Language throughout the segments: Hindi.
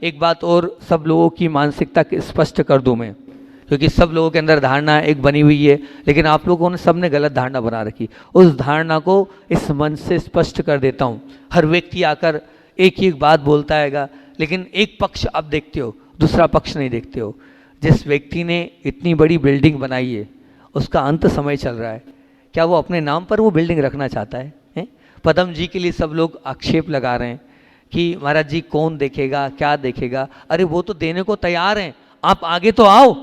एक बात और सब लोगों की मानसिकता स्पष्ट कर दूं मैं, क्योंकि सब लोगों के अंदर धारणा एक बनी हुई है, लेकिन आप लोगों ने सबने गलत धारणा बना रखी। उस धारणा को इस मंच से स्पष्ट कर देता हूँ। हर व्यक्ति आकर एक ही एक बात बोलता हैगा, लेकिन एक पक्ष आप देखते हो, दूसरा पक्ष नहीं देखते हो। जिस व्यक्ति ने इतनी बड़ी बिल्डिंग बनाई है, उसका अंत समय चल रहा है, क्या वो अपने नाम पर वो बिल्डिंग रखना चाहता है? पद्म जी के लिए सब लोग आक्षेप लगा रहे हैं कि महाराज जी कौन देखेगा, क्या देखेगा। अरे वो तो देने को तैयार हैं, आप आगे तो आओ।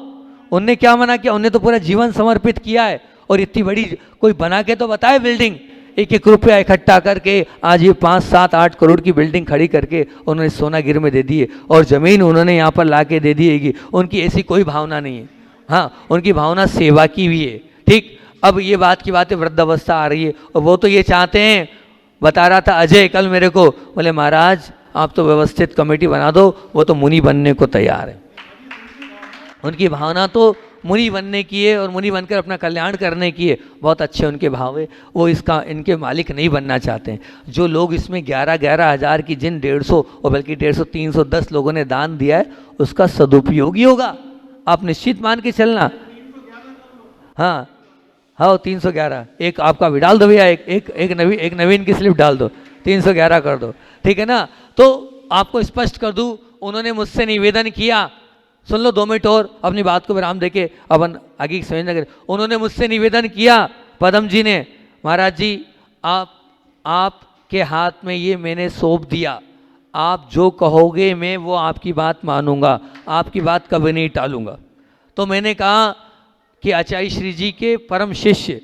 उनने क्या मना किया? उनने तो पूरा जीवन समर्पित किया है। और इतनी बड़ी कोई बना के तो बताए बिल्डिंग, एक एक रुपया इकट्ठा करके आज ये 5, 7, 8 करोड़ की बिल्डिंग खड़ी करके उन्होंने सोनागिर में दे दी है, और ज़मीन उन्होंने यहाँ पर ला के दे दी है। उनकी ऐसी कोई भावना नहीं है। हाँ, उनकी भावना सेवा की भी है। ठीक, अब ये बात की बात है, वृद्धावस्था आ रही है और वो तो ये चाहते हैं, बता रहा था अजय कल मेरे को, बोले महाराज आप तो व्यवस्थित कमेटी बना दो, वो तो मुनि बनने को तैयार है। उनकी भावना तो मुनि बनने की है और मुनि बनकर अपना कल्याण करने की है। बहुत अच्छे उनके भाव है, वो इसका इनके मालिक नहीं बनना चाहते हैं। जो लोग इसमें 11-11 हज़ार की, जिन 150 और बल्कि 150, 310 लोगों ने दान दिया है, उसका सदुपयोग ही होगा, आप निश्चित मान के चलना। हाँ हाँ, 311 एक आपका भी डाल दो भैया, एक नवीन की स्लिप डाल दो, 311 कर दो, ठीक है ना। तो आपको स्पष्ट कर दूं, उन्होंने मुझसे निवेदन किया, सुन लो 2 मिनट और अपनी बात को विराम देके अपन आगे की समझना करें। उन्होंने मुझसे निवेदन किया, पद्म जी ने, महाराज जी आपके हाथ में ये मैंने सौंप दिया, आप जो कहोगे मैं वो आपकी बात मानूंगा, आपकी बात कभी नहीं टालूंगा। तो मैंने कहा कि आचार्य श्री जी के परम शिष्य,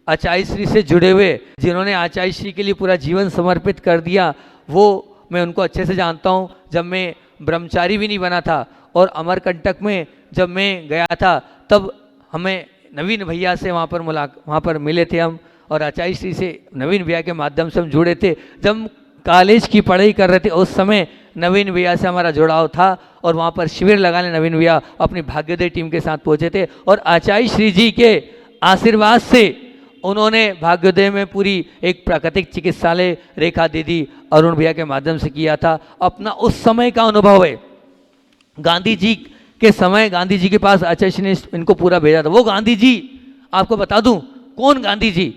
आचार्य श्री से जुड़े हुए, जिन्होंने आचार्य श्री के लिए पूरा जीवन समर्पित कर दिया, वो मैं उनको अच्छे से जानता हूँ। जब मैं ब्रह्मचारी भी नहीं बना था और अमरकंटक में जब मैं गया था, तब हमें नवीन भैया से वहाँ पर मिले थे हम, और आचार्य श्री से नवीन भैया के माध्यम से हम जुड़े थे। जब हम कॉलेज की पढ़ाई कर रहे थे, उस समय नवीन भैया से हमारा जुड़ाव था, और वहाँ पर शिविर लगाने नवीन भैया अपनी भाग्योदय टीम के साथ पहुँचे थे, और आचार्य श्री जी के आशीर्वाद से उन्होंने भाग्योदय में पूरी एक प्राकृतिक चिकित्सालय रेखा दीदी अरुण भैया के माध्यम से किया था। अपना उस समय का अनुभव है। गांधी जी के समय गांधी जी के पास आचार्य श्री ने इनको पूरा भेजा था। वो गांधी जी, आपको बता दूं कौन गांधी जी,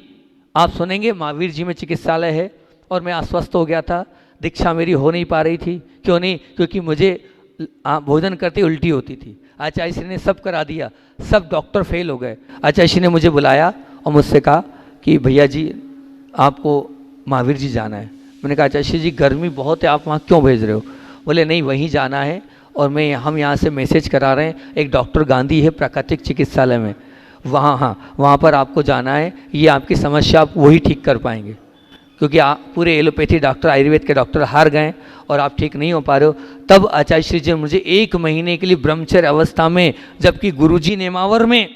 आप सुनेंगे। महावीर जी में चिकित्सालय है, और मैं अस्वस्थ हो गया था, दीक्षा मेरी हो नहीं पा रही थी। क्यों नहीं? क्योंकि मुझे भोजन करते उल्टी होती थी। आचार्य श्री ने सब करा दिया, सब डॉक्टर फेल हो गए। आचार्य श्री ने मुझे बुलाया और मुझसे कहा कि भैया जी आपको महावीर जी जाना है। मैंने कहा आचार्य श्री जी गर्मी बहुत है, आप वहाँ क्यों भेज रहे हो? बोले नहीं, वहीं जाना है, और हम यहाँ से मैसेज करा रहे हैं, एक डॉक्टर गांधी है प्राकृतिक चिकित्सालय में, वहाँ, हाँ वहाँ पर आपको जाना है। ये आपकी समस्या आप वही ठीक कर पाएंगे, क्योंकि आप पूरे एलोपैथी डॉक्टर, आयुर्वेद के डॉक्टर हार गए और आप ठीक नहीं हो पा रहे हो। तब आचार्य श्री जी ने मुझे 1 महीने के लिए ब्रह्मचर्य अवस्था में, जबकि गुरुजी नेमावर में,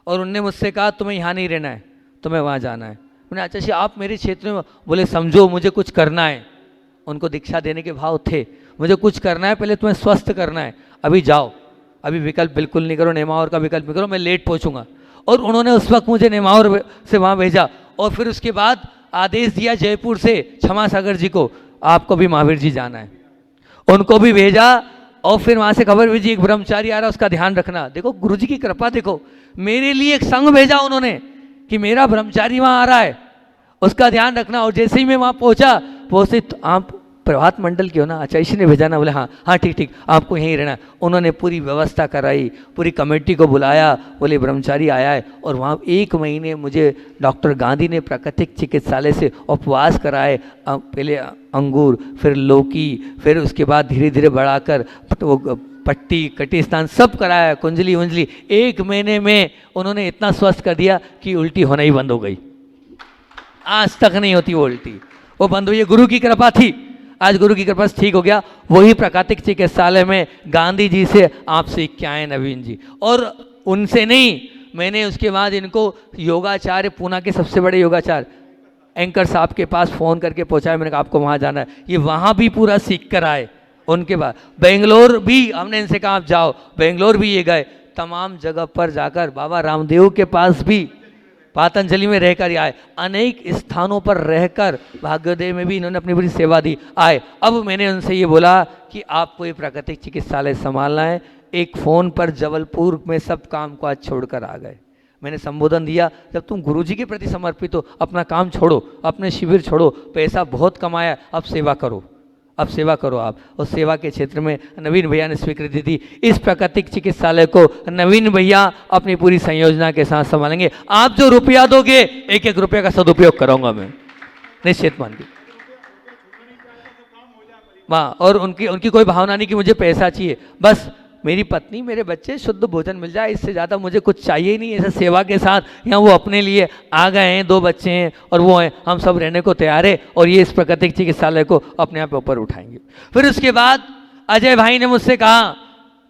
और उनने मुझसे कहा तुम्हें यहाँ नहीं रहना है, तुम्हें वहाँ जाना है। मैंने आचार्य श्री आप मेरे क्षेत्र में, बोले समझो मुझे कुछ करना है। उनको दीक्षा देने के भाव थे, मुझे कुछ करना है, पहले तुम्हें स्वस्थ करना है, अभी जाओ, अभी विकल्प बिल्कुल नहीं करो, नेमावर का विकल्प नहीं करो, मैं लेट पहुँचूंगा। और उन्होंने उस वक्त मुझे नेमावर से वहाँ भेजा, और फिर उसके बाद आदेश दिया जयपुर से क्षमा सागर जी को, आपको भी महावीर जी जाना है। उनको भी भेजा, और फिर वहाँ से खबर भेजी एक ब्रह्मचारी आ रहा है, उसका ध्यान रखना। देखो गुरु जी की कृपा, देखो मेरे लिए एक संघ भेजा उन्होंने कि मेरा ब्रह्मचारी वहाँ आ रहा है, उसका ध्यान रखना। और जैसे ही मैं वहाँ पहुँचे तो आप प्रभात मंडल के हो ना, आचार्य श्री ने भेजा ना? बोले हाँ हाँ ठीक, आपको यहीं रहना। उन्होंने पूरी व्यवस्था कराई, पूरी कमेटी को बुलाया, बोले ब्रह्मचारी आया है। और वहाँ 1 महीने मुझे डॉक्टर गांधी ने प्राकृतिक चिकित्सालय से उपवास कराए, पहले अंगूर, फिर लौकी, फिर उसके बाद धीरे धीरे बढ़ाकर वो पट्टी कटी स्थान सब कराया, कुंजली उंजली। 1 महीने में उन्होंने इतना स्वस्थ कर दिया कि उल्टी होना ही बंद हो गई। आज तक नहीं होती वो उल्टी, वो बंद हुई। गुरु की कृपा थी, आज गुरु की कृपा से ठीक हो गया। वही प्राकृतिक चिकित्सालय में गांधी जी से आप सीख के आए नवीन जी, और उनसे नहीं, मैंने उसके बाद इनको योगाचार्य, पूना के सबसे बड़े योगाचार्य एंकर साहब के पास फ़ोन करके पहुंचाया। मैंने कहा आपको वहाँ जाना है, ये वहाँ भी पूरा सीख कर आए। उनके बाद बेंगलोर भी हमने इनसे कहा आप जाओ, बेंगलोर भी ये गए। तमाम जगह पर जाकर बाबा रामदेव के पास भी पातंजलि में रहकर आए, अनेक स्थानों पर रहकर भाग्योदय में भी इन्होंने अपनी पूरी सेवा दी आए। अब मैंने उनसे ये बोला कि आपको ये प्राकृतिक चिकित्सालय संभालना है। एक फ़ोन पर जबलपुर में सब काम को आज छोड़कर आ गए। मैंने संबोधन दिया, जब तुम गुरुजी के प्रति समर्पित हो, अपना काम छोड़ो, अपने शिविर छोड़ो, पैसा बहुत कमाया, अब सेवा करो, अब सेवा करो आप। और सेवा के क्षेत्र में नवीन भैया ने स्वीकृति दी। इस प्राकृतिक चिकित्सालय को नवीन भैया अपनी पूरी संयोजना के साथ संभालेंगे। आप जो रुपया दोगे, एक एक रुपये का सदुपयोग करूंगा मैं, निश्चित मान के। वाह, और उनकी कोई भावना नहीं कि मुझे पैसा चाहिए, बस मेरी पत्नी मेरे बच्चे शुद्ध भोजन मिल जाए, इससे ज़्यादा मुझे कुछ चाहिए ही नहीं। ऐसे सेवा के साथ यहाँ वो अपने लिए आ गए हैं, 2 बच्चे हैं और वो हैं, हम सब रहने को तैयार है और ये इस प्राकृतिक चिकित्सालय को अपने आप ऊपर उठाएंगे। फिर उसके बाद अजय भाई ने मुझसे कहा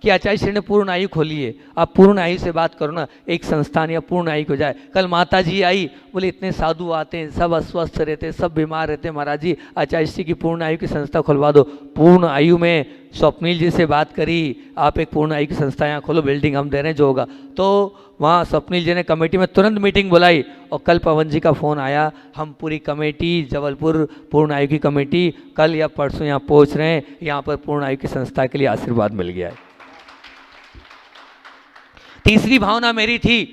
कि आचार्य श्री ने पूर्ण आयु खोली है, आप पूर्ण आयु से बात करो ना, एक संस्थान या पूर्ण आयु हो जाए। कल माता जी आई, बोले इतने साधु आते हैं, सब अस्वस्थ रहते हैं, सब बीमार रहते हैं, महाराज जी आचार्य श्री की पूर्ण आयु की संस्था खुलवा दो। पूर्ण आयु में स्वप्निल जी से बात करी, आप एक पूर्ण आयु की संस्था यहाँ खोलो, बिल्डिंग हम दे रहे हैं जो होगा। तो वहाँ स्वप्निल जी ने कमेटी में तुरंत मीटिंग बुलाई और कल पवन जी का फ़ोन आया, हम पूरी कमेटी जबलपुर पूर्ण आयु की कमेटी कल या परसों यहाँ पहुँच रहे हैं, यहाँ पर पूर्ण आयु की संस्था के लिए आशीर्वाद मिल गया है। तीसरी भावना मेरी थी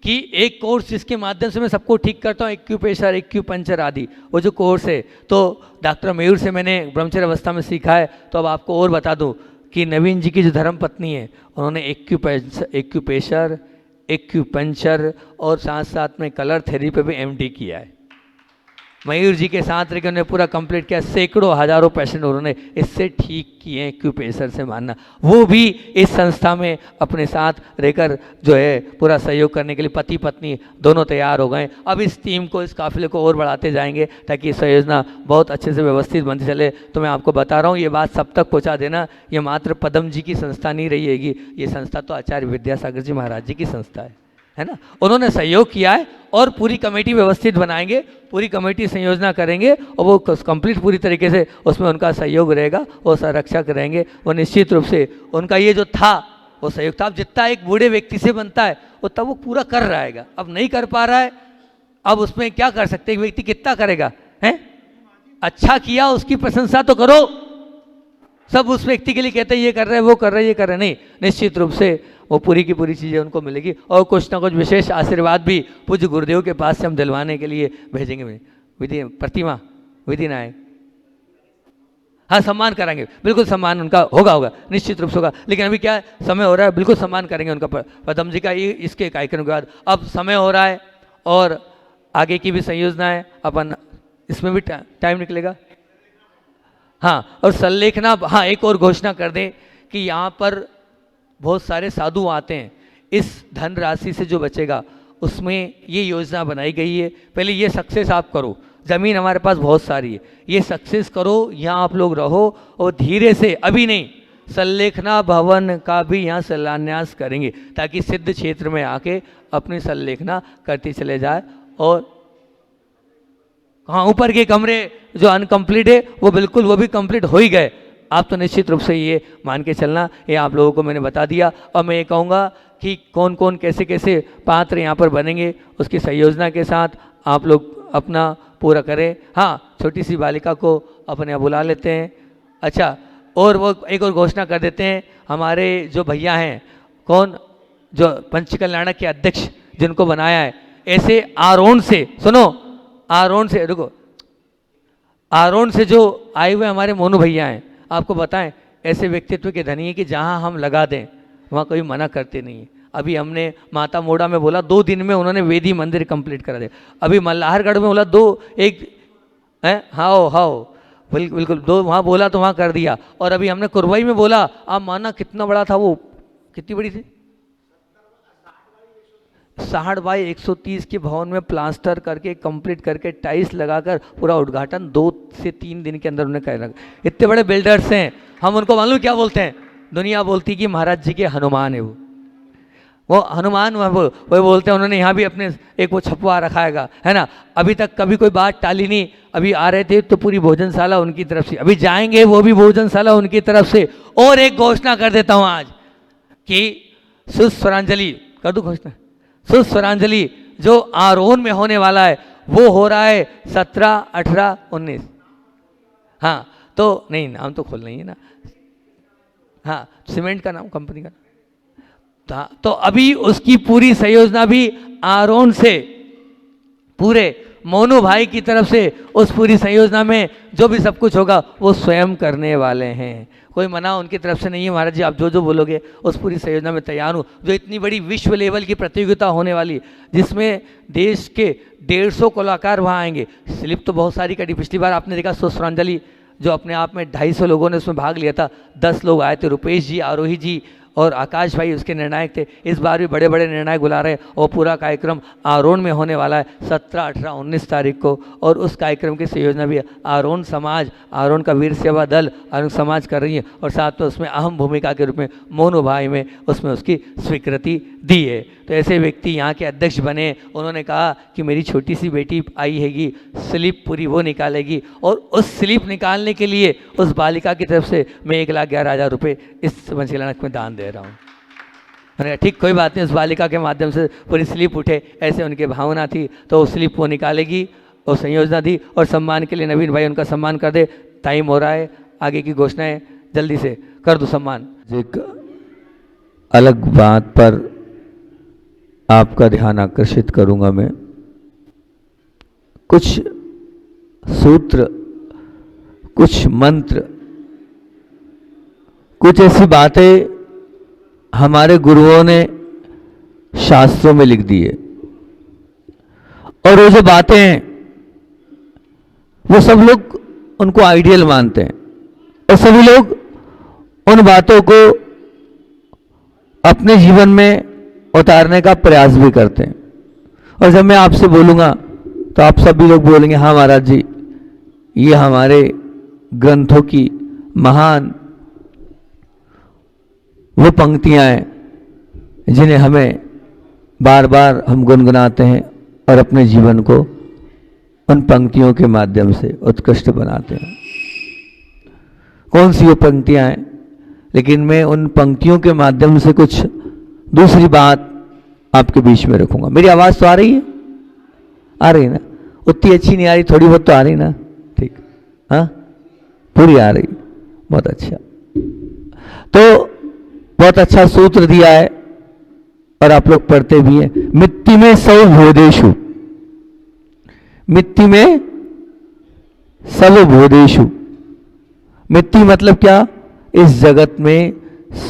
कि एक कोर्स जिसके माध्यम से मैं सबको ठीक करता हूँ, एक्यूप्रेशर, एक्यूपंक्चर आदि, वो जो कोर्स है, तो डॉक्टर मयूर से मैंने ब्रह्मचर्य अवस्था में सीखा है। तो अब आपको और बता दूं कि नवीन जी की जो धर्म पत्नी है, उन्होंने एक्यूप्रेशर, एक्यूपंक्चर और साथ साथ में कलर थेरेपी पे भी एमडी किया है। मयूर जी के साथ रहकर उन्होंने पूरा कंप्लीट किया, सैकड़ों हजारों पेशेंट उन्होंने इससे ठीक किए एक्यूप्रेशर से मानना। वो भी इस संस्था में अपने साथ रहकर जो है पूरा सहयोग करने के लिए पति पत्नी दोनों तैयार हो गए। अब इस टीम को, इस काफिले को और बढ़ाते जाएंगे ताकि ये योजना बहुत अच्छे से व्यवस्थित बनती चले। तो मैं आपको बता रहा हूँ, ये बात सब तक पहुँचा देना, ये मात्र पदम जी की संस्था नहीं रहेगी, ये संस्था तो आचार्य विद्यासागर जी महाराज जी की संस्था है ना। उन्होंने सहयोग किया है और पूरी कमेटी व्यवस्थित बनाएंगे, पूरी कमेटी संयोजना करेंगे और वो कंप्लीट पूरी तरीके से उसमें उनका सहयोग रहेगा, वो संरक्षक रहेंगे। वो निश्चित रूप से उनका ये जो था वो सहयोग था। अब जितना एक बूढ़े व्यक्ति से बनता है उतना वो पूरा कर रहेगा, अब नहीं कर पा रहा है, अब उसमें क्या कर सकते, एक व्यक्ति कितना करेगा है। अच्छा किया उसकी प्रशंसा तो करो, सब उस व्यक्ति के लिए कहते हैं ये कर रहे हैं, वो कर रहे हैं, ये कर रहे हैं, नहीं, निश्चित रूप से वो पूरी की पूरी चीज़ें उनको मिलेगी और कुछ ना कुछ विशेष आशीर्वाद भी पूज्य गुरुदेव के पास से हम दिलवाने के लिए भेजेंगे। विधि प्रतिमा विधि नायक, हाँ सम्मान कराएंगे, बिल्कुल सम्मान उनका होगा निश्चित रूप से होगा। लेकिन अभी क्या है, समय हो रहा है, बिल्कुल सम्मान करेंगे उनका पदम जी का इसके कार्यक्रम के बाद। अब समय हो रहा है और आगे की भी संयोजना है, अपन इसमें भी टाइम निकलेगा। हाँ, और संलेखना, हाँ एक और घोषणा कर दें कि यहाँ पर बहुत सारे साधु आते हैं, इस धनराशि से जो बचेगा उसमें ये योजना बनाई गई है। पहले ये सक्सेस आप करो, ज़मीन हमारे पास बहुत सारी है, ये सक्सेस करो, यहाँ आप लोग रहो और धीरे से, अभी नहीं, संलेखना भवन का भी यहाँ शिलान्यास करेंगे ताकि सिद्ध क्षेत्र में आके अपनी संलेखना करती चले जाए। और हाँ, ऊपर के कमरे जो अनकम्प्लीट है वो बिल्कुल वो भी कंप्लीट हो ही गए। आप तो निश्चित रूप से ये मान के चलना, ये आप लोगों को मैंने बता दिया। और मैं ये कहूँगा कि कौन कौन कैसे कैसे पात्र यहाँ पर बनेंगे, उसकी संयोजना के साथ आप लोग अपना पूरा करें। हाँ, छोटी सी बालिका को अपने यहाँ बुला लेते हैं। अच्छा, और वो एक और घोषणा कर देते हैं, हमारे जो भैया हैं, कौन, जो पंच कल्याणक के अध्यक्ष जिनको बनाया है, ऐसे आरोन से, सुनो, आरोन से, रुको, आरोन से जो आए हुए हमारे मोनू भैया हैं, आपको बताएं ऐसे व्यक्तित्व के धनी है कि जहां हम लगा दें वहां कोई मना करते नहीं है। अभी हमने माता मोड़ा में बोला 2 दिन में उन्होंने वेदी मंदिर कंप्लीट करा दे। अभी मल्लाहरगढ़ में बोला 2 एक है, हाओ बिल्कुल 2 वहाँ बोला तो वहाँ कर दिया। और अभी हमने कुरवाई में बोला, आप माना कितना बड़ा था वो, कितनी बड़ी थी, 60 बाई 130 के भवन में प्लास्टर करके कंप्लीट करके टाइल्स लगाकर पूरा उद्घाटन 2 से 3 दिन के अंदर उन्हें कर रखा। इतने बड़े बिल्डर्स हैं, हम उनको मालूम क्या बोलते हैं, दुनिया बोलती कि महाराज जी के हनुमान है वो हनुमान, वो बोलते हैं। उन्होंने यहाँ भी अपने एक वो छपवा रखा है ना। अभी तक कभी कोई बात टाली नहीं, अभी आ रहे थे तो पूरी भोजनशाला उनकी तरफ से, अभी जाएंगे वो भी भोजनशाला उनकी तरफ से। और एक घोषणा कर देता हूँ आज कि सुस्वरांजलि कर दूँ, घोषणा सुस्वरांजलि जो आरोन में होने वाला है वो हो रहा है 17, 18, 19। हाँ तो नहीं, नाम तो खोलना ही है ना। हाँ, सीमेंट का नाम, कंपनी का। तो अभी उसकी पूरी संयोजना भी आरोन से, पूरे मोनू भाई की तरफ से उस पूरी संयोजना में जो भी सब कुछ होगा वो स्वयं करने वाले हैं। कोई मना उनकी तरफ से नहीं है। महाराज जी आप जो जो बोलोगे उस पूरी संयोजना में तैयार हूँ। जो इतनी बड़ी विश्व लेवल की प्रतियोगिता होने वाली, जिसमें देश के 150 कलाकार वहाँ आएंगे। स्लिप तो बहुत सारी कटी, पिछली बार आपने देखा पुष्पांजलि जो अपने आप में 250 लोगों ने उसमें भाग लिया था, 10 लोग आए थे, रुपेश जी, आरोही जी और आकाश भाई उसके निर्णायक थे। इस बार भी बड़े बड़े निर्णायक बुला रहे हैं और पूरा कार्यक्रम आरोन में होने वाला है 17, 18, 19 तारीख को। और उस कार्यक्रम की संयोजना भी आरोन समाज, आरोन का वीर सेवा दल आरोन समाज कर रही है और साथ में उसमें अहम भूमिका के रूप में मोनू भाई में उसमें उसकी स्वीकृति दी है। तो ऐसे व्यक्ति यहाँ के अध्यक्ष बने। उन्होंने कहा कि मेरी छोटी सी बेटी आई हैगी, स्लिप पूरी वो निकालेगी और उस स्लिप निकालने के लिए उस बालिका की तरफ से मैं 1,11,000 रुपये इस पंचकल्याणक में दान दे रहा हूँ। मैंने कहा ठीक, कोई बात नहीं, उस बालिका के माध्यम से पूरी स्लिप उठे, ऐसे उनकी भावना थी। तो उस स्लिप वो निकालेगी और संयोजना दी। और सम्मान के लिए नवीन भाई उनका सम्मान कर दे। टाइम हो रहा है, आगे की घोषणाएं जल्दी से कर दो सम्मान। एक अलग बात पर आपका ध्यान आकर्षित करूंगा मैं। कुछ सूत्र, कुछ मंत्र, कुछ ऐसी बातें हमारे गुरुओं ने शास्त्रों में लिख दी है और वो जो बातें हैं वो सब लोग उनको आइडियल मानते हैं और सभी लोग उन बातों को अपने जीवन में उतारने का प्रयास भी करते हैं। और जब मैं आपसे बोलूँगा तो आप सभी लोग बोलेंगे हाँ महाराज जी, ये हमारे ग्रंथों की महान वो पंक्तियाँ हैं जिन्हें हमें बार बार हम गुनगुनाते हैं और अपने जीवन को उन पंक्तियों के माध्यम से उत्कृष्ट बनाते हैं। कौन सी वो पंक्तियाँ हैं? लेकिन मैं उन पंक्तियों के माध्यम से कुछ दूसरी बात आपके बीच में रखूंगा। मेरी आवाज़ तो आ रही है? आ रही है ना? उतनी अच्छी नहीं आ रही, थोड़ी बहुत तो आ रही ना? ठीक, हाँ पूरी आ रही, बहुत अच्छा। तो बहुत अच्छा सूत्र दिया है और आप लोग पढ़ते भी हैं। मिट्टी में सब भूदेशु, मिट्टी में सब भूदेशु। मिट्टी मतलब क्या? इस जगत में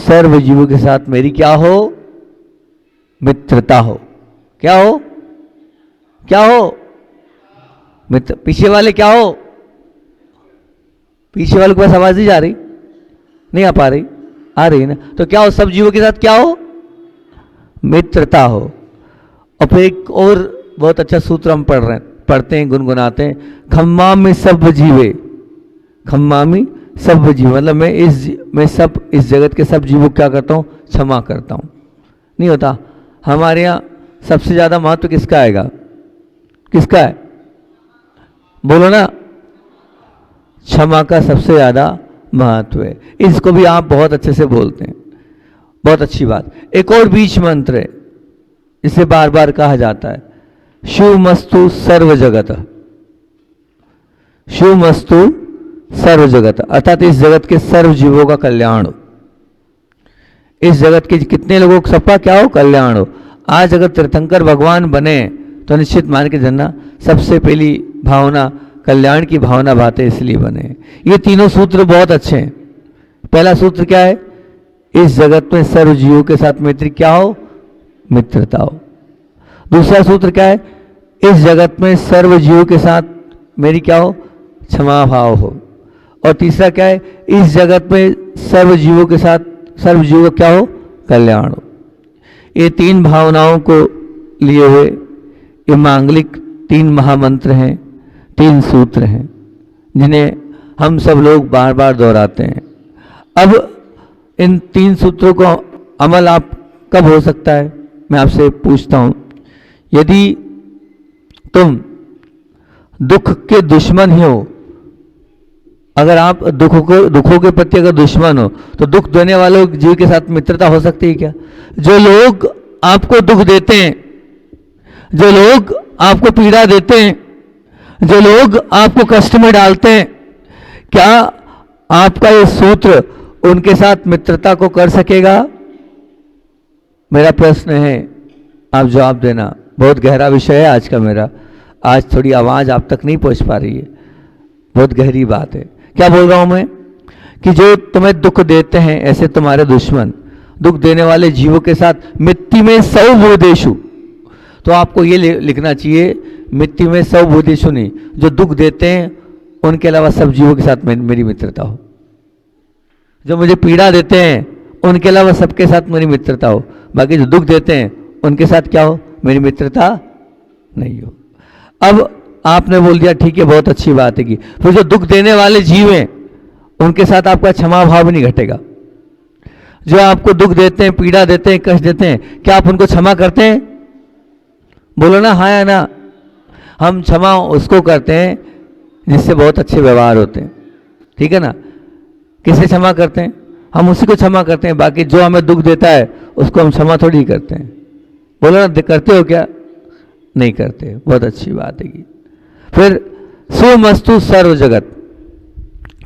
सर्व जीवों के साथ मेरी क्या हो? मित्रता हो। क्या हो? क्या हो? मित्र। पीछे वाले क्या हो? पीछे वाले के पास आवाज नहीं जा रही? नहीं आ पा रही? आ रही ना? तो क्या हो? सब जीवों के साथ क्या हो? मित्रता हो। और फिर एक और बहुत अच्छा सूत्र हम पढ़ते हैं, गुनगुनाते हैं। खम्मा में सब जीवे, खम्मा में सब जीव मतलब मैं सब इस जगत के सब जीवों को क्या करता हूँ? क्षमा करता हूँ। नहीं होता? हमारे यहाँ सबसे ज़्यादा महत्व किसका आएगा? किसका है? बोलो ना। क्षमा का सबसे ज़्यादा महत्व है। इसको भी आप बहुत अच्छे से बोलते हैं, बहुत अच्छी बात। एक और बीच मंत्र है, इसे बार बार कहा जाता है, शिवमस्तु सर्व जगत, शिवमस्तु सर्व जगत, अर्थात इस जगत के सर्व जीवों का कल्याण हो। इस जगत के कितने लोगों को सबका क्या हो? कल्याण हो। आज अगर तीर्थंकर भगवान बने तो निश्चित मान के जानना सबसे पहली भावना कल्याण की भावना बातें इसलिए बने। ये तीनों सूत्र बहुत अच्छे हैं। पहला सूत्र क्या है? इस जगत में सर्व जीवों के साथ मैत्री क्या हो? मित्रता हो। दूसरा सूत्र क्या है? इस जगत में सर्व जीवों के साथ मेरी क्या हो? क्षमा भाव हो। और तीसरा क्या है? इस जगत में सर्व जीवों के साथ सर्व जीवों का क्या हो? कल्याण हो। ये तीन भावनाओं को लिए हुए ये मांगलिक तीन महामंत्र हैं, तीन सूत्र हैं जिन्हें हम सब लोग बार बार दोहराते हैं। अब इन तीन सूत्रों को अमल आप कब हो सकता है? मैं आपसे पूछता हूं, यदि तुम दुख के दुश्मन ही हो, अगर आप दुखों के प्रति अगर दुश्मन हो तो दुख देने वालों जीव के साथ मित्रता हो सकती है क्या? जो लोग आपको दुख देते हैं, जो लोग आपको पीड़ा देते हैं, जो लोग आपको कष्ट में डालते हैं, क्या आपका ये सूत्र उनके साथ मित्रता को कर सकेगा? मेरा प्रश्न है, आप जवाब देना। बहुत गहरा विषय है आज का मेरा, आज थोड़ी आवाज़ आप तक नहीं पहुंच पा रही है, बहुत गहरी बात है। क्या बोल रहा हूं मैं कि जो तुम्हें दुख देते हैं ऐसे तुम्हारे दुश्मन, दुख देने वाले जीवों के साथ मिट्टी में सौ भूदेशु, तो आपको ये लिखना चाहिए, मिट्टी में सौ भूदेशु नहीं, जो दुख देते हैं उनके अलावा सब जीवों के साथ मेरी मित्रता हो। जो मुझे पीड़ा देते हैं उनके अलावा सबके साथ मेरी मित्रता हो, बाकी जो दुख देते हैं उनके साथ क्या हो, मेरी मित्रता नहीं हो। अब आपने बोल दिया ठीक है, बहुत अच्छी बात है कि फिर जो दुख देने वाले जीव हैं उनके साथ आपका क्षमा भाव भी नहीं घटेगा। जो आपको दुख देते हैं, पीड़ा देते हैं, कष्ट देते हैं, क्या आप उनको क्षमा करते हैं? बोलो ना हाँ या ना। हम क्षमा उसको करते हैं जिससे बहुत अच्छे व्यवहार होते हैं, ठीक है ना। किसे क्षमा करते हैं? हम उसी को क्षमा करते हैं, बाकी जो हमें दुख देता है उसको हम क्षमा थोड़ी करते हैं। बोलो ना, करते हो क्या? नहीं करते। बहुत अच्छी बात है कि फिर सुमस्तु सर्व जगत,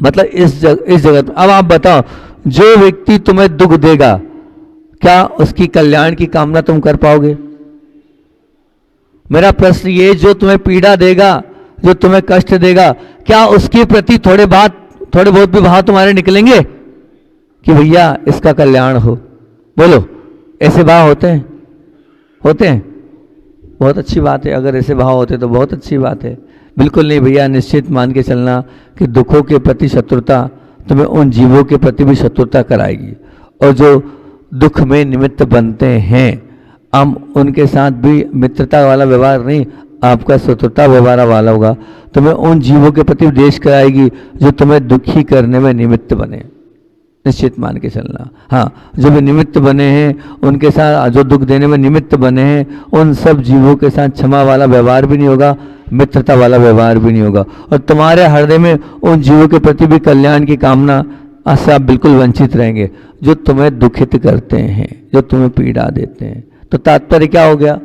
मतलब इस जगत में। अब आप बताओ, जो व्यक्ति तुम्हें दुख देगा, क्या उसकी कल्याण की कामना तुम कर पाओगे? मेरा प्रश्न ये, जो तुम्हें पीड़ा देगा, जो तुम्हें कष्ट देगा, क्या उसके प्रति थोड़े बहुत भी भाव तुम्हारे निकलेंगे कि भैया इसका कल्याण हो? बोलो, ऐसे भाव होते हैं? होते हैं? बहुत अच्छी बात है, अगर ऐसे भाव होते तो बहुत अच्छी बात है। बिल्कुल नहीं भैया, निश्चित मान के चलना कि दुखों के प्रति शत्रुता तुम्हें उन जीवों के प्रति भी शत्रुता कराएगी, और जो दुख में निमित्त बनते हैं हम उनके साथ भी मित्रता वाला व्यवहार नहीं, आपका शत्रुता व्यवहार वाला होगा। तुम्हें उन जीवों के प्रति द्वेष कराएगी जो तुम्हें दुखी करने में निमित्त बने, निश्चित मान के चलना। हाँ, जो भी निमित्त बने हैं उनके साथ, जो दुख देने में निमित्त बने हैं उन सब जीवों के साथ क्षमा वाला व्यवहार भी नहीं होगा, मित्रता वाला व्यवहार भी नहीं होगा, और तुम्हारे हृदय में उन जीवों के प्रति भी कल्याण की कामना से आप बिल्कुल वंचित रहेंगे, जो तुम्हें दुखित करते हैं, जो तुम्हें पीड़ा देते हैं। तो तात्पर्य क्या हो गया?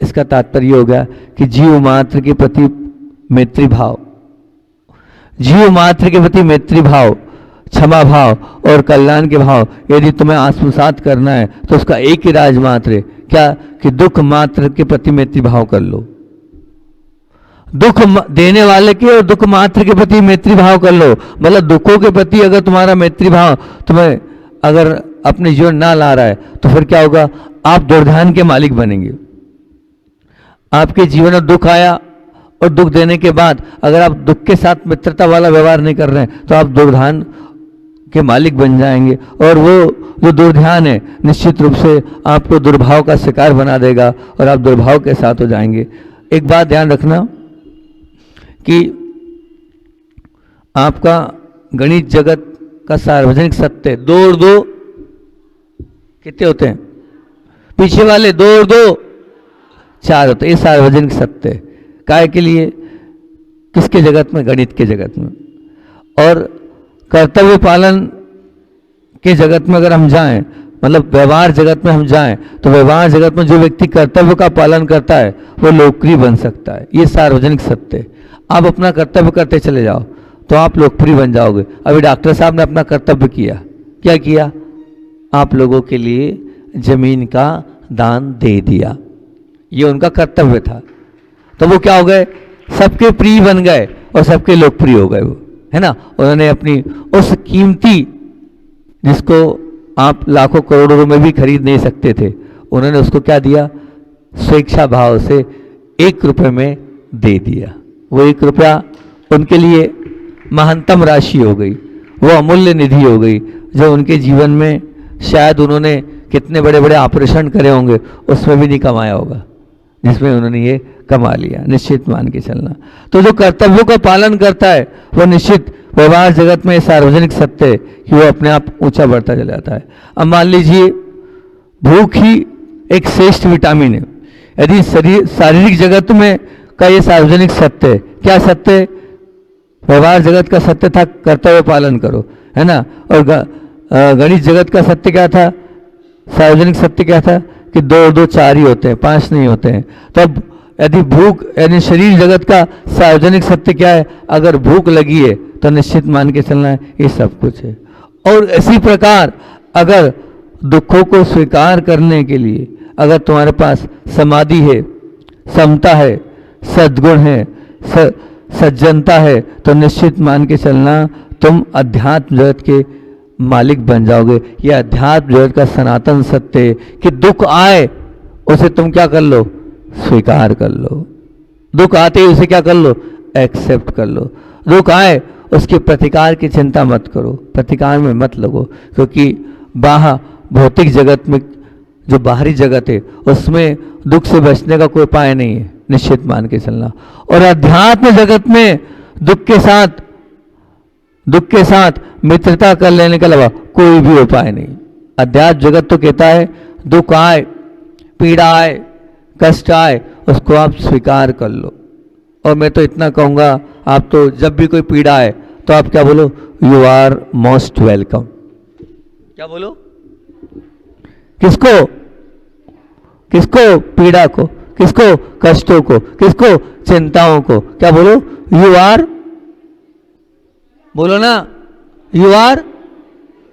इसका तात्पर्य हो गया कि जीव मात्र के प्रति मैत्री भाव, जीव मात्र के प्रति मैत्री भाव, क्षमा भाव और कल्याण के भाव यदि तुम्हें आत्मसात करना है तो उसका एक ही राजमात्र है, क्या कि दुख मात्र के प्रति मैत्री भाव कर लो। दुख देने वाले के और दुख मात्र के प्रति मैत्री भाव कर लो। मतलब दुखों के प्रति अगर तुम्हारा मैत्री भाव तुम्हें अगर अपने जीवन ना ला रहा है तो फिर क्या होगा? आप दुर्ध्यान के मालिक बनेंगे। आपके जीवन में दुख आया और दुख देने के बाद अगर आप दुख के साथ मित्रता वाला व्यवहार नहीं कर रहे हैं तो आप दुर्ध्यान के मालिक बन जाएंगे, और वो जो दुर्ध्यान है निश्चित रूप से आपको दुर्भाव का शिकार बना देगा और आप दुर्भाव के साथ हो जाएंगे। एक बात ध्यान रखना कि आपका गणित जगत का सार्वजनिक सत्य 2 और 2 कितने होते हैं? पीछे वाले 2 और 2 4 होते हैं। ये सार्वजनिक सत्य है। काय के लिए? किसके जगत में? गणित के जगत में। और कर्तव्य पालन के जगत में अगर हम जाएं, मतलब व्यवहार जगत में हम जाएं, तो व्यवहार जगत में जो व्यक्ति कर्तव्य का पालन करता है वो लोकप्रिय बन सकता है। ये सार्वजनिक सत्य है। आप अपना कर्तव्य करते चले जाओ तो आप लोकप्रिय बन जाओगे। अभी डॉक्टर साहब ने अपना कर्तव्य किया, क्या किया? आप लोगों के लिए जमीन का दान दे दिया, ये उनका कर्तव्य था। तो वो क्या हो गए? सबके प्रिय बन गए और सबके लोकप्रिय हो गए वो, है ना। उन्होंने अपनी उस कीमती, जिसको आप लाखों करोड़ों में भी खरीद नहीं सकते थे, उन्होंने उसको क्या दिया? स्वेच्छा भाव से 1 रुपये में दे दिया। वो 1 रुपया उनके लिए महत्तम राशि हो गई, वो अमूल्य निधि हो गई, जो उनके जीवन में शायद उन्होंने कितने बड़े बड़े ऑपरेशन करे होंगे उसमें भी नहीं कमाया होगा, जिसमें उन्होंने ये कमा लिया। निश्चित मान के चलना। तो जो कर्तव्यों का पालन करता है वो निश्चित व्यवहार जगत में सार्वजनिक सत्य है कि वो अपने आप ऊंचा बढ़ता चला जाता है। अब मान लीजिए भूख ही एक श्रेष्ठ विटामिन है। यदि शारीरिक जगत में का ये सार्वजनिक सत्य है, क्या सत्य है? व्यवहार जगत का सत्य था कर्तव्य पालन करो, है ना। और गणित जगत का सत्य क्या था? सार्वजनिक सत्य क्या था? कि दो दो चार ही होते हैं, 5 नहीं होते हैं। तो अब यदि भूख, यानी शरीर जगत का सार्वजनिक सत्य क्या है? अगर भूख लगी है तो निश्चित मान के चलना है ये सब कुछ है। और इसी प्रकार अगर दुखों को स्वीकार करने के लिए अगर तुम्हारे पास समाधि है, समता है, सद्गुण है, सज्जनता है, तो निश्चित मान के चलना तुम अध्यात्म जगत के मालिक बन जाओगे। यह अध्यात्म जगत का सनातन सत्य है कि दुख आए उसे तुम क्या कर लो? स्वीकार कर लो। दुख आते ही उसे क्या कर लो? एक्सेप्ट कर लो। दुख आए उसके प्रतिकार की चिंता मत करो, प्रतिकार में मत लगो, क्योंकि भौतिक जगत में जो बाहरी जगत है उसमें दुख से बचने का कोई उपाय नहीं है, निश्चित मान के चलना। और अध्यात्म जगत में दुख के साथ मित्रता कर लेने के अलावा कोई भी उपाय नहीं। अध्यात्म जगत तो कहता है दुख आए, पीड़ा आए, कष्ट आए, उसको आप स्वीकार कर लो। और मैं तो इतना कहूँगा, आप तो जब भी कोई पीड़ा आए तो आप क्या बोलो? You are most welcome. क्या बोलो? किसको? किसको? पीड़ा को, किसको? कष्टों को, किसको? चिंताओं को। क्या बोलो? यू आर, बोलो ना, यू आर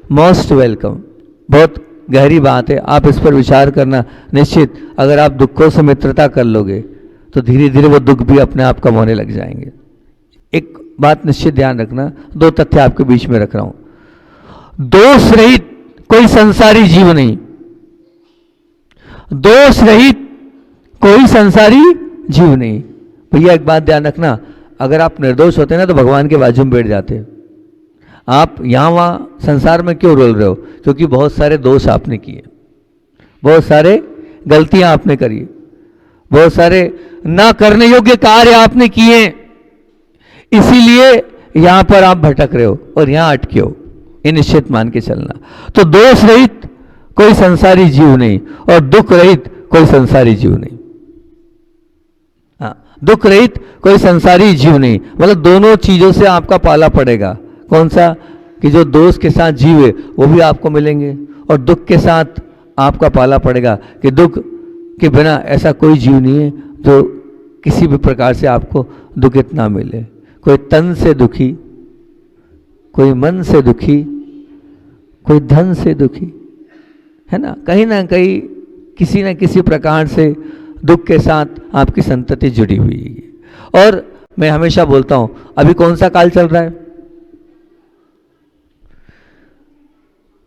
मोस्ट वेलकम। बहुत गहरी बात है, आप इस पर विचार करना। निश्चित अगर आप दुखों से मित्रता कर लोगे तो धीरे धीरे वो दुख भी अपने आप कम होने लग जाएंगे। एक बात निश्चित ध्यान रखना, 2 तथ्य आपके बीच में रख रहा हूं। दोष रहित कोई संसारी जीव नहीं, दोष रहित कोई संसारी जीव नहीं। भैया एक बात ध्यान रखना, अगर आप निर्दोष होते ना तो भगवान के बाजू में बैठ जाते। आप यहाँ वहाँ संसार में क्यों रोल रहे हो? क्योंकि बहुत सारे दोष आपने किए, बहुत सारे गलतियां आपने करी, बहुत सारे ना करने योग्य कार्य आपने किए, इसीलिए यहां पर आप भटक रहे हो और यहां अटके हो। ये निश्चित मान के चलना। तो दोष रहित कोई संसारी जीव नहीं और दुख रहित कोई संसारी जीव नहीं। हाँ, दुख रहित कोई संसारी जीव नहीं, मतलब दोनों चीजों से आपका पाला पड़ेगा। कौन सा? कि जो दोष के साथ जीव है वो भी आपको मिलेंगे, और दुख के साथ आपका पाला पड़ेगा कि दुख के बिना ऐसा कोई जीव नहीं है जो किसी भी प्रकार से आपको दुखित ना मिले। कोई तन से दुखी, कोई मन से दुखी, कोई धन से दुखी, है ना कहीं किसी न किसी प्रकार से दुख के साथ आपकी संतति जुड़ी हुई है। और मैं हमेशा बोलता हूं, अभी कौन सा काल चल रहा है?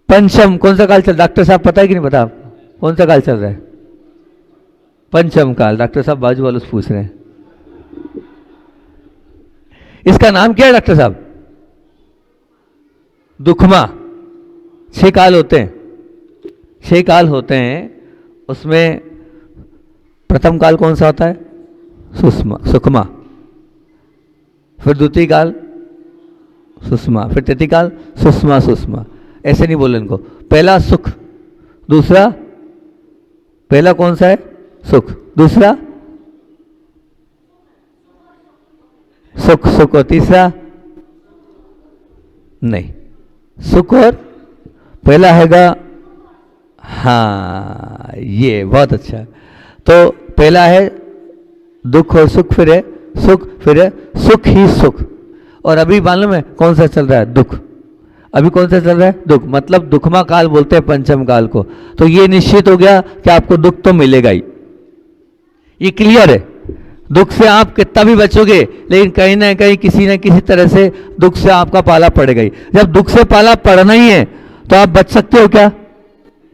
पंचम। कौन सा काल चल रहा है? डॉक्टर साहब पता है कि नहीं पता आपको? कौन सा काल चल रहा है? पंचम काल। डॉक्टर साहब बाजू वालों से पूछ रहे हैं, इसका नाम क्या है डॉक्टर साहब? दुखमा। 6 काल होते हैं, 6 काल होते हैं। उसमें प्रथम काल कौन सा होता है? सुखमा। फिर द्वितीय काल सुषमा, फिर तृतीय काल सुषमा। ऐसे नहीं बोले इनको। पहला सुख, दूसरा, पहला कौन सा है? सुख, दूसरा सुख और तीसरा नहीं, सुख और पहला हैगा, हाँ ये बहुत अच्छा। तो पहला है दुख और सुख, फिर है सुख, फिर है सुख ही सुख। और अभी मालूम है कौन सा चल रहा है? दुख। अभी कौन सा चल रहा है? दुख। मतलब दुखमा काल बोलते हैं पंचम काल को। तो ये निश्चित हो गया कि आपको दुख तो मिलेगा ही, ये क्लियर है। दुख से आप कितना भी बचोगे, लेकिन कहीं ना कहीं किसी न किसी तरह से दुख से आपका पाला पड़ेगा ही। जब दुख से पाला पड़ना ही है तो आप बच सकते हो क्या?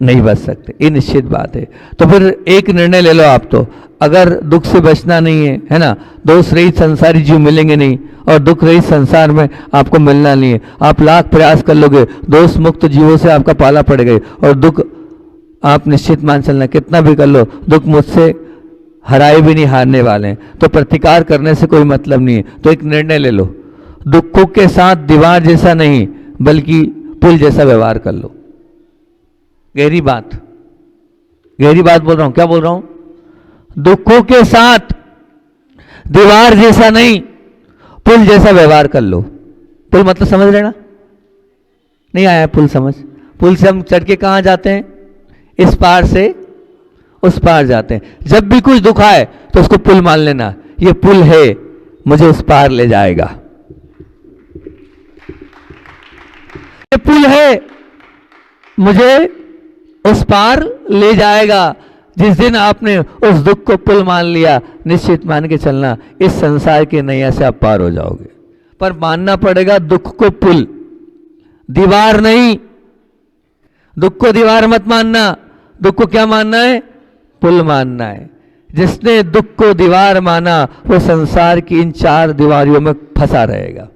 नहीं बच सकते, ये निश्चित बात है। तो फिर एक निर्णय ले लो आप, तो अगर दुख से बचना नहीं है, है ना, दोष रहित संसारी जीव मिलेंगे नहीं और दुख रहित संसार में आपको मिलना नहीं है। आप लाख प्रयास कर लोगे, दोष मुक्त जीवों से आपका पाला पड़ेगा। और दुख आप निश्चित मान चलना, कितना भी कर लो, दुख मुझसे हराए भी नहीं हारने वाले हैं। तो प्रतिकार करने से कोई मतलब नहीं है। तो एक निर्णय ले लो, दुखों के साथ दीवार जैसा नहीं बल्कि पुल जैसा व्यवहार कर लो। गहरी बात बोल रहा हूं। क्या बोल रहा हूं? दुखों के साथ दीवार जैसा नहीं, पुल जैसा व्यवहार कर लो। पुल मतलब समझ लेना, नहीं आया पुल समझ? पुल से हम चढ़ के कहां जाते हैं? इस पार से उस पार जाते हैं। जब भी कुछ दुख आए तो उसको पुल मान लेना, ये पुल है, मुझे उस पार ले जाएगा, ये पुल है, मुझे उस पार ले जाएगा। जिस दिन आपने उस दुख को पुल मान लिया, निश्चित मान के चलना इस संसार की नैया से आप पार हो जाओगे। पर मानना पड़ेगा दुख को पुल, दीवार नहीं। दुख को दीवार मत मानना, दुख को क्या मानना है? पुल मानना है। जिसने दुख को दीवार माना वो संसार की इन 4 दीवारियों में फंसा रहेगा,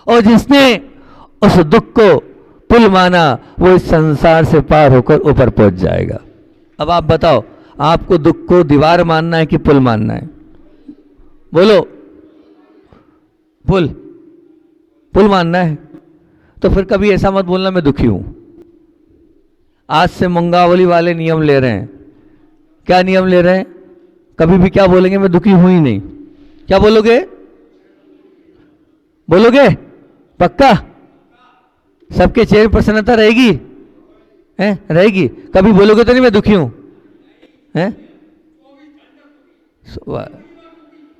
और जिसने उस दुख को पुल माना वो इस संसार से पार होकर ऊपर पहुंच जाएगा। अब आप बताओ, आपको दुख को दीवार मानना है कि पुल मानना है? बोलो, पुल, पुल मानना है। तो फिर कभी ऐसा मत बोलना मैं दुखी हूं। आज से मुंगावली वाले नियम ले रहे हैं। क्या नियम ले रहे हैं? कभी भी क्या बोलेंगे? मैं दुखी हूं ही नहीं। क्या बोलोगे? बोलोगे पक्का? सबके चेहरे पर प्रसन्नता रहेगी? हैं? रहेगी? कभी बोलोगे तो नहीं मैं दुखी हूं? हैं?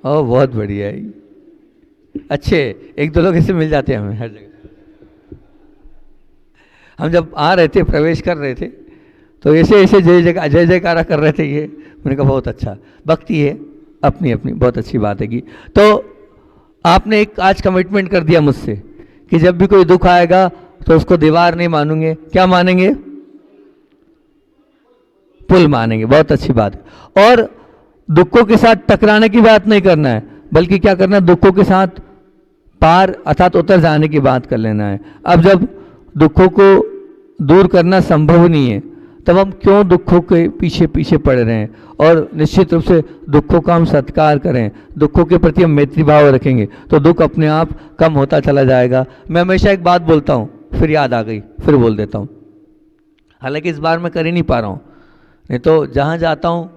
ओ बहुत बढ़िया है। अच्छे 1-2 लोग ऐसे मिल जाते हैं हमें हर जगह। हम जब आ रहे थे, प्रवेश कर रहे थे, तो ऐसे ऐसे जय जयकारा कर रहे थे। ये मैंने कहा बहुत अच्छा, भक्ति है अपनी अपनी, बहुत अच्छी बात है की। तो आपने एक आज कमिटमेंट कर दिया मुझसे कि जब भी कोई दुख आएगा तो उसको दीवार नहीं मानूंगे, क्या मानेंगे? पुल मानेंगे। बहुत अच्छी बात है। और दुखों के साथ टकराने की बात नहीं करना है, बल्कि क्या करना है? दुखों के साथ पार अर्थात उतर जाने की बात कर लेना है। अब जब दुखों को दूर करना संभव नहीं है, तब हम क्यों दुखों के पीछे पीछे पड़ रहे हैं? और निश्चित रूप से दुखों का हम सत्कार करें, दुखों के प्रति हम मैत्री भाव रखेंगे तो दुख अपने आप कम होता चला जाएगा। मैं हमेशा एक बात बोलता हूँ, फिर याद आ गई, फिर बोल देता हूँ। हालांकि इस बार मैं कर ही नहीं पा रहा हूँ, नहीं तो जहाँ जाता हूँ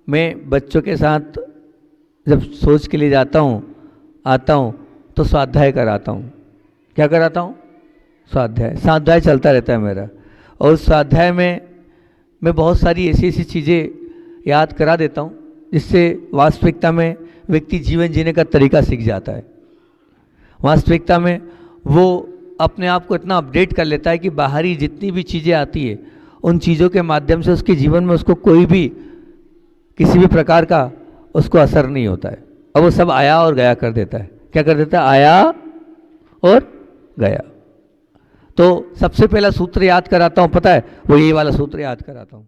मैं बच्चों के साथ जब सोच के लिए जाता हूँ, आता हूँ तो स्वाध्याय कराता हूँ। क्या कराता हूँ? स्वाध्याय चलता रहता है मेरा। और उस स्वाध्याय में मैं बहुत सारी ऐसी ऐसी चीज़ें याद करा देता हूँ जिससे वास्तविकता में व्यक्ति जीवन जीने का तरीका सीख जाता है। वास्तविकता में वो अपने आप को इतना अपडेट कर लेता है कि बाहरी जितनी भी चीज़ें आती है उन चीज़ों के माध्यम से उसके जीवन में उसको कोई भी किसी भी प्रकार का उसको असर नहीं होता है। और वो सब आया और गया कर देता है। क्या कर देता है? आया और गया। तो सबसे पहला सूत्र याद कराता हूँ, पता है? वो ये वाला सूत्र याद कराता हूँ।